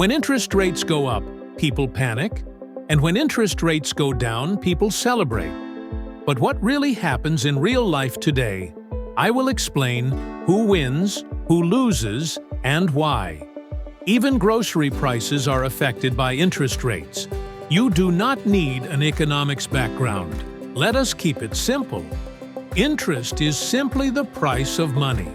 When interest rates go up, people panic, and when interest rates go down, people celebrate. But what really happens in real life today? I will explain who wins, who loses, and why. Even grocery prices are affected by interest rates. You do not need an economics background. Let us keep it simple. Interest is simply the price of money.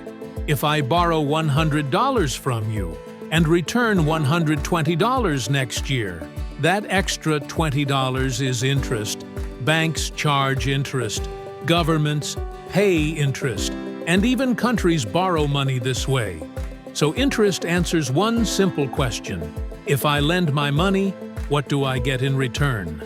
If I borrow $100 from you and return $120 next year, that extra $20 is interest. Banks charge interest, governments pay interest, and even countries borrow money this way. So interest answers one simple question. If I lend my money, what do I get in return?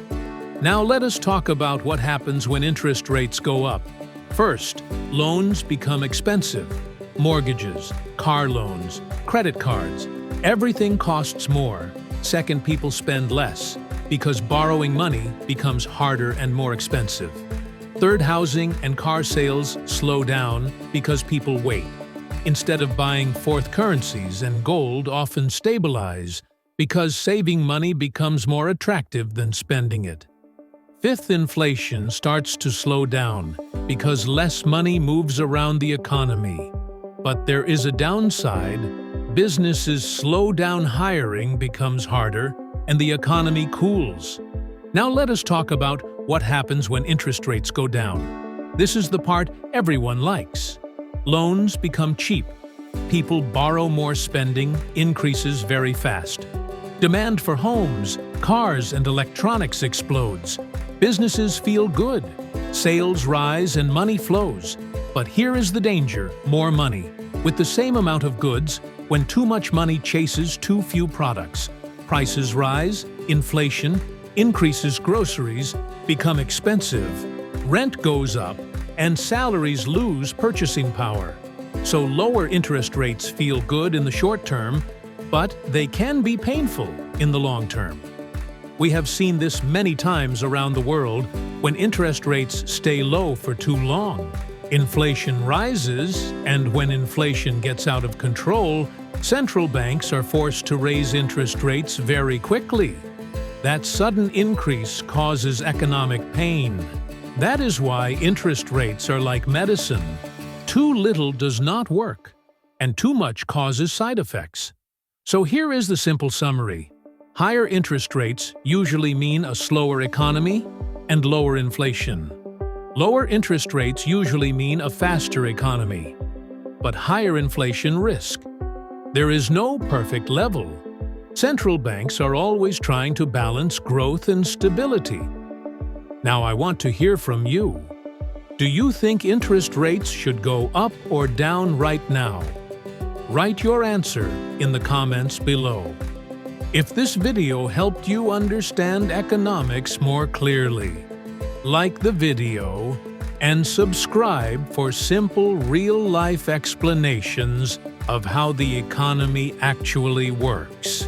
Now let us talk about what happens when interest rates go up. First, loans become expensive. Mortgages, car loans, credit cards, everything costs more. Second, people spend less because borrowing money becomes harder and more expensive. Third, housing and car sales slow down because people wait. Instead of buying fourth currencies and gold often stabilize because saving money becomes more attractive than spending it. Fifth, inflation starts to slow down because less money moves around the economy. But there is a downside. Businesses slow down, hiring becomes harder, and the economy cools. Now let us talk about what happens when interest rates go down. This is the part everyone likes. Loans become cheap. People borrow more, spending increases very fast. Demand for homes, cars, and electronics explodes. Businesses feel good. Sales rise and money flows. But here is the danger: more money. With the same amount of goods, when too much money chases too few products, prices rise, inflation increases, groceries become expensive, rent goes up, and salaries lose purchasing power. So lower interest rates feel good in the short term, but they can be painful in the long term. We have seen this many times around the world when interest rates stay low for too long. Inflation rises, and when inflation gets out of control, central banks are forced to raise interest rates very quickly. That sudden increase causes economic pain. That is why interest rates are like medicine. Too little does not work, and too much causes side effects. So here is the simple summary. Higher interest rates usually mean a slower economy and lower inflation. Lower interest rates usually mean a faster economy, but higher inflation risk. There is no perfect level. Central banks are always trying to balance growth and stability. Now I want to hear from you. Do you think interest rates should go up or down right now? Write your answer in the comments below. If this video helped you understand economics more clearly, like the video and subscribe for simple real-life explanations of how the economy actually works.